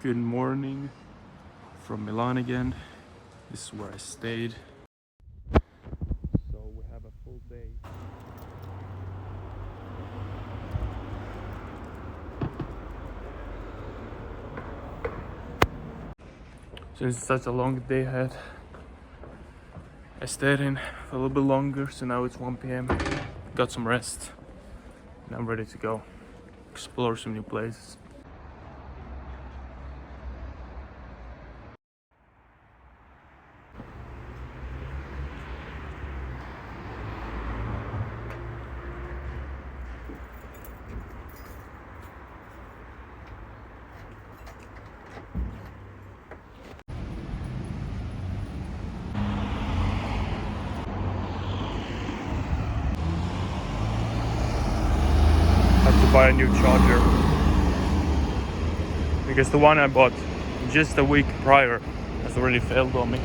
Good morning from Milan again. This is where I stayed. So we have a full day. Since it's such a long day ahead, I stayed in for a little bit longer, so now it's 1 p.m. Got some rest, and I'm ready to go explore some new places. Have to buy a new charger because the one I bought just a week prior has already failed on me.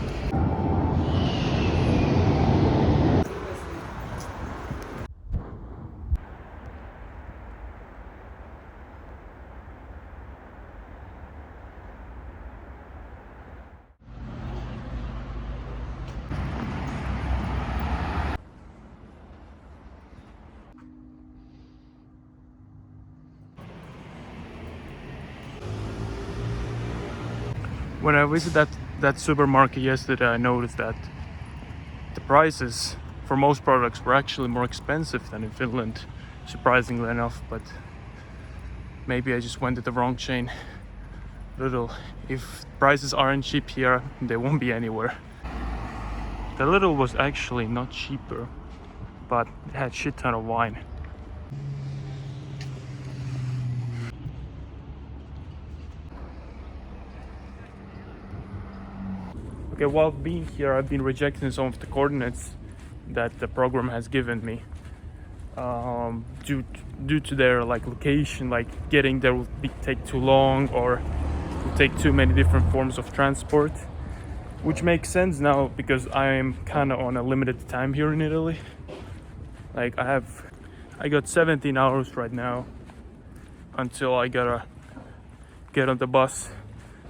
When I visited that supermarket yesterday, I noticed that the prices for most products were actually more expensive than in Finland, surprisingly enough, but maybe I just went to the wrong chain. If prices aren't cheap here, they won't be anywhere. The Lidl was actually not cheaper, but it had shit ton of wine. Okay, while being here, I've been rejecting some of the coordinates that the program has given me. Due to their location, getting there will take too long, or will take too many different forms of transport, which makes sense now because I am kind of on a limited time here in Italy. I got 17 hours right now until I gotta get on the bus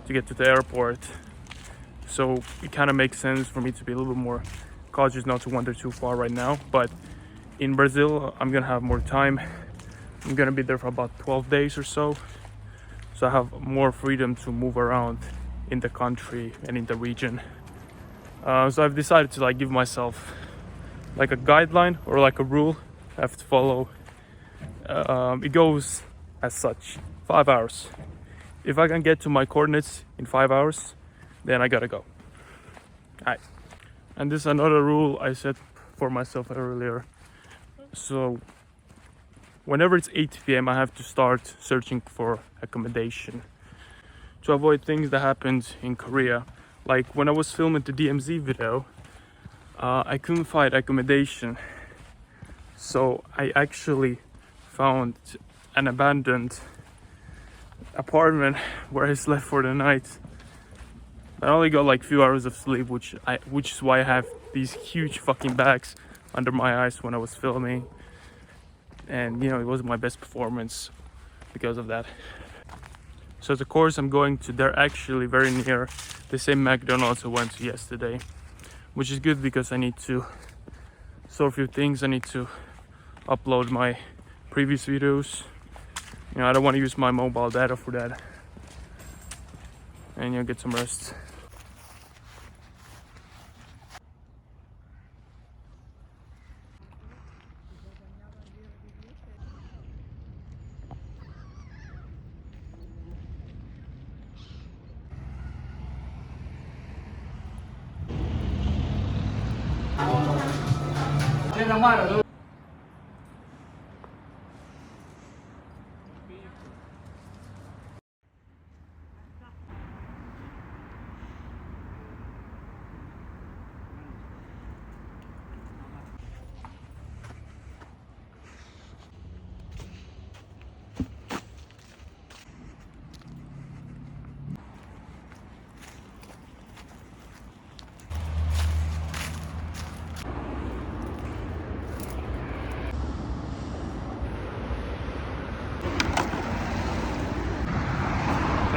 to get to the airport. So it kind of makes sense for me to be a little bit more cautious not to wander too far right now. But in Brazil, I'm gonna have more time. I'm gonna be there for about 12 days or so. So I have more freedom to move around in the country and in the region. So I've decided to give myself a guideline or a rule I have to follow. It goes as such: 5 hours. If I can get to my coordinates in 5 hours, then I gotta go. Alright. And this is another rule I set for myself earlier. So whenever it's 8 p.m. I have to start searching for accommodation to avoid things that happened in Korea. Like when I was filming the DMZ video, I couldn't find accommodation. So I actually found an abandoned apartment where I slept for the night. I only got a few hours of sleep, which is why I have these huge fucking bags under my eyes when I was filming. And it wasn't my best performance because of that. So the course I'm going to, they're actually very near the same McDonald's I went to yesterday, which is good because I need to sort a few things. I need to upload my previous videos. I don't want to use my mobile data for that. And get some rest.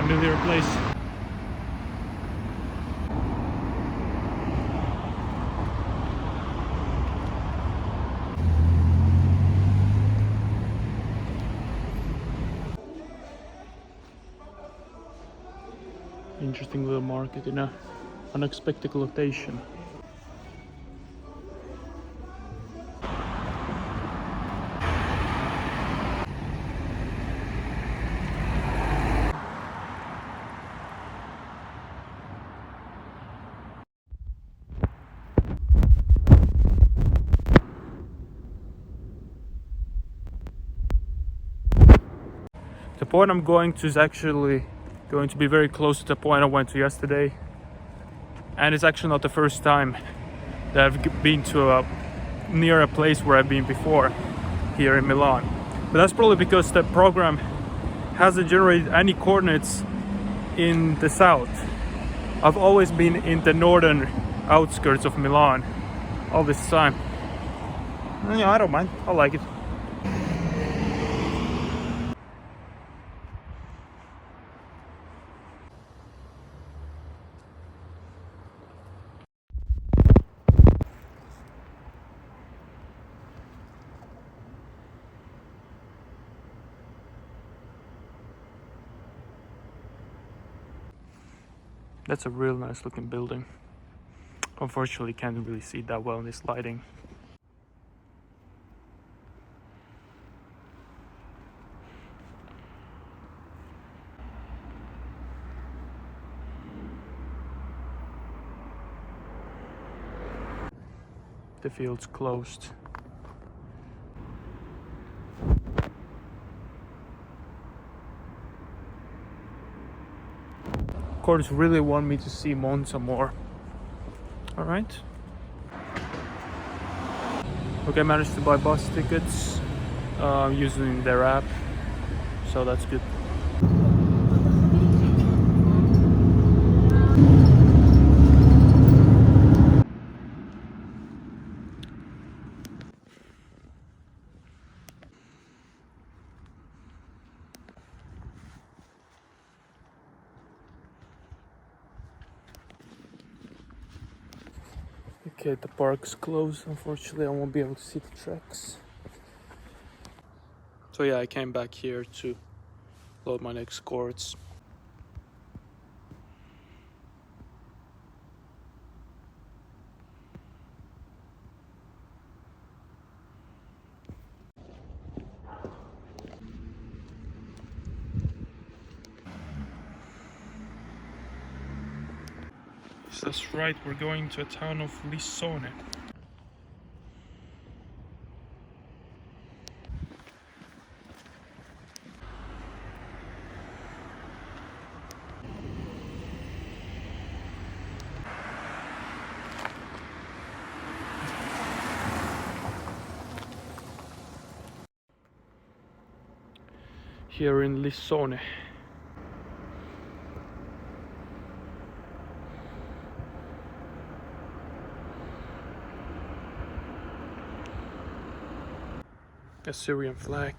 familiar place. Interesting little market in a unexpected location. The point I'm going to is actually going to be very close to the point I went to yesterday, and it's actually not the first time that I've been to near a place where I've been before here in Milan. But that's probably because the program hasn't generated any coordinates in the south. I've always been in the northern outskirts of Milan all this time. Yeah, I don't mind. I like it. That's a real nice looking building. Unfortunately, can't really see that well in this lighting. The field's closed. Of course, really want me to see Monza more. All right. Okay, I managed to buy bus tickets using their app, so that's good. Okay, the park's closed. Unfortunately, I won't be able to see the tracks. So yeah, I came back here to load my next courts. Yes, that's right, we're going to a town of Lissone. Here in Lissone. A Syrian flag.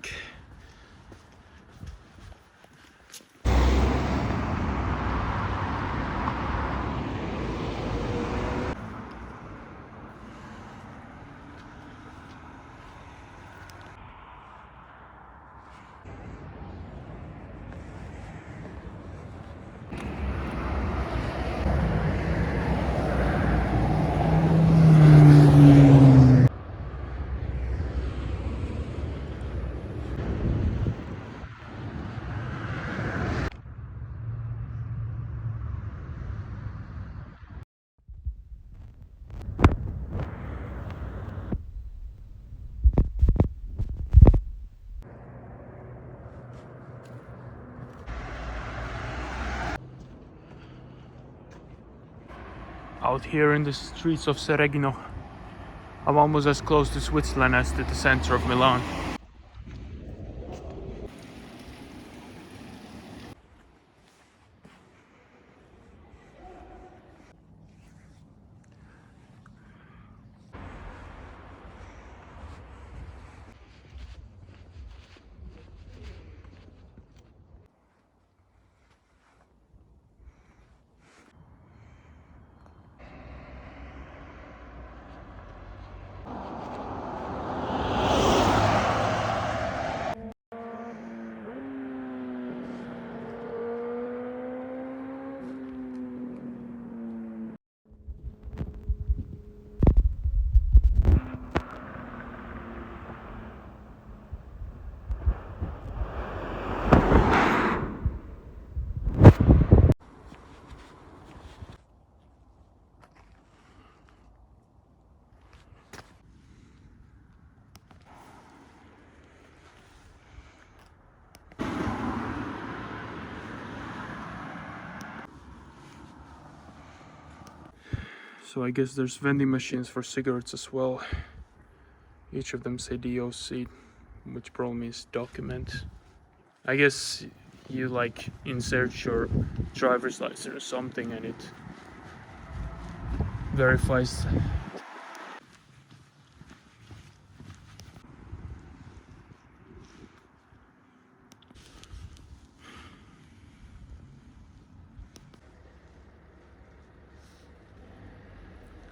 Out here in the streets of Seregno, I'm almost as close to Switzerland as to the center of Milan. So I guess there's vending machines for cigarettes as well. Each of them say DOC, which probably means document. I guess you like insert your driver's license or something and it verifies.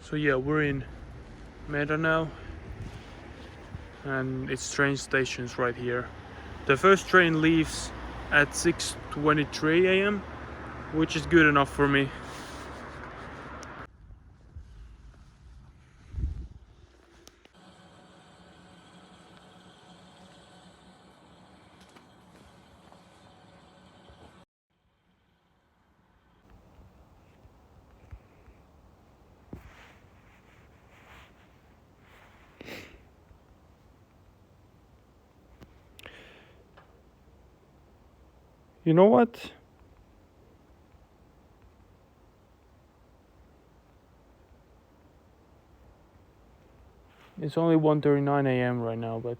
So yeah, we're in Milan now, and it's train stations right here. The first train leaves at 6:23 a.m., which is good enough for me. You know what? It's only 1:39 a.m. right now, but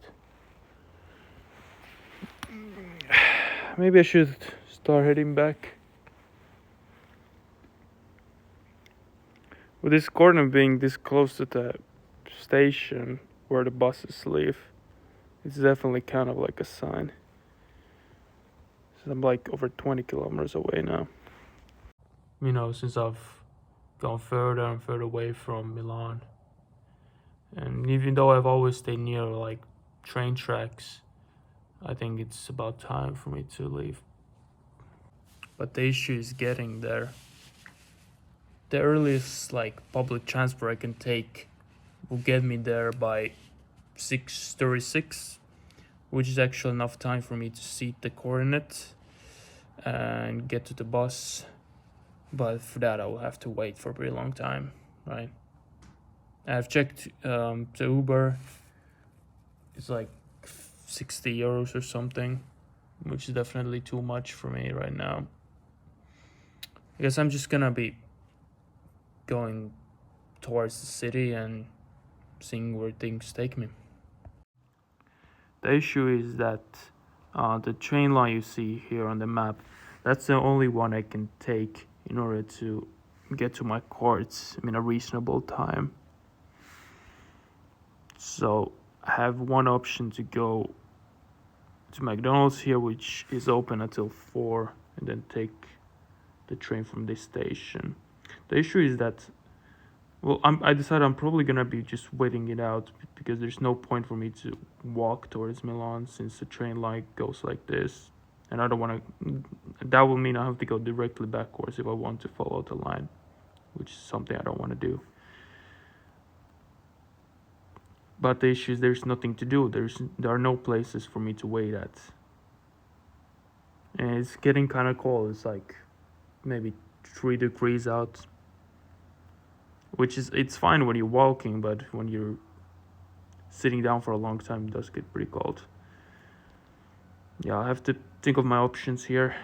maybe I should start heading back. With this corner being this close to the station where the buses leave, it's definitely kind of like a sign. So I'm like over 20 kilometers away now. You know, since I've gone further and further away from Milan, and even though I've always stayed near like train tracks, I think it's about time for me to leave. But the issue is getting there. The earliest like public transport I can take will get me there by 6:36, which is actually enough time for me to see the coordinate and get to the bus. But for that I will have to wait for a pretty long time, right? I've checked the Uber. It's like 60 euros or something, which is definitely too much for me right now. I guess I'm just gonna be going towards the city and seeing where things take me. The issue is that the train line you see here on the map, that's the only one I can take in order to get to my courts in a reasonable time. So I have one option to go to McDonald's here, which is open until 4, and then take the train from this station. The issue is that, well, I decided I'm probably gonna be just waiting it out because there's no point for me to walk towards Milan since the train line goes like this, and I don't want to. That will mean I have to go directly backwards if I want to follow the line, which is something I don't want to do. But the issue is there's nothing to do. There are no places for me to wait at, and it's getting kind of cold. It's like maybe 3 degrees out, which is it's fine when you're walking, but when you're sitting down for a long time, it does get pretty cold. Yeah, I have to think of my options here.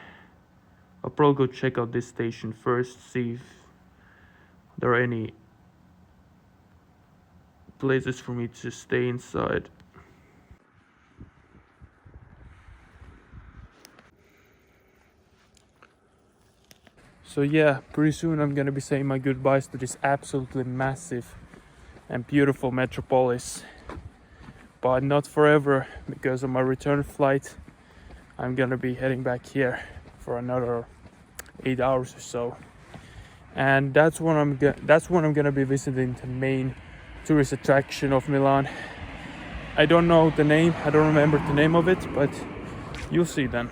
I'll probably go check out this station first, see if there are any places for me to stay inside. So yeah, pretty soon I'm gonna be saying my goodbyes to this absolutely massive and beautiful metropolis, but not forever, because on my return flight I'm gonna be heading back here for another 8 hours or so, and that's when I'm gonna be visiting the main tourist attraction of Milan. I don't know the name, I don't remember the name of it, but you'll see then.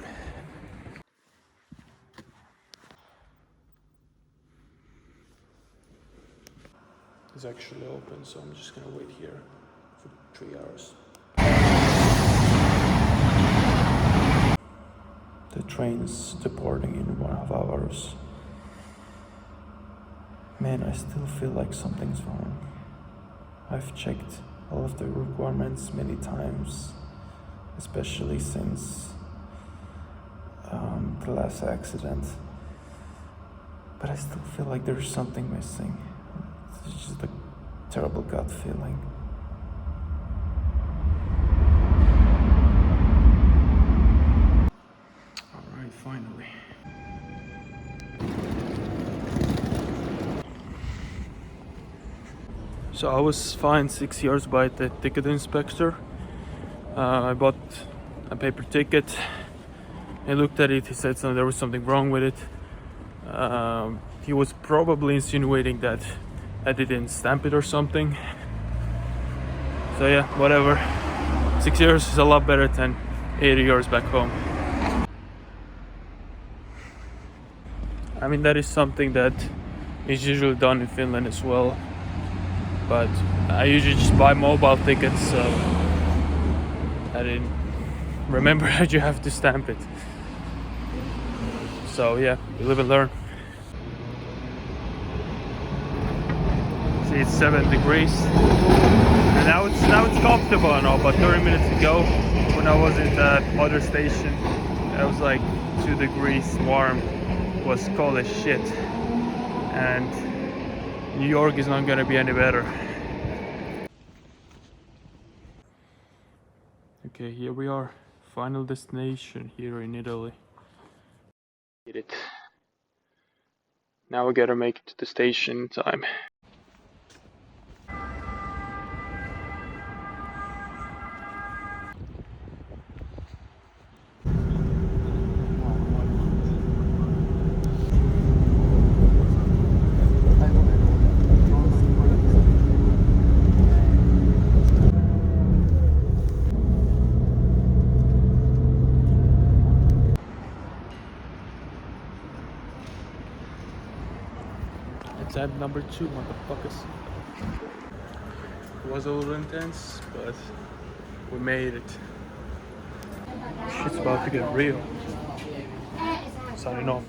It's actually open, so I'm just gonna wait here for 3 hours. The train's departing in 1.5 hours. Man, I still feel like something's wrong. I've checked all of the requirements many times, especially since the last accident. But I still feel like there's something missing. just a terrible gut feeling. Alright, finally. So I was fined 6 years by the ticket inspector. I bought a paper ticket. He looked at it, he said there was something wrong with it. He was probably insinuating that I didn't stamp it or something. So yeah, whatever. 6 years is a lot better than 80 years back home. I mean, that is something that is usually done in Finland as well. But I usually just buy mobile tickets, so I didn't remember that you have to stamp it. So yeah, you live and learn. See, it's 7 degrees, and now it's comfortable and all. But 30 minutes ago, when I was in the other station, it was like 2 degrees warm. It was cold as shit, and New York is not gonna be any better. Okay, here we are, final destination here in Italy. Did it. Now we gotta make it to the station in time. Attempt number 2, motherfuckers. It was a little intense, but we made it. Shit's about to get real. Signing off.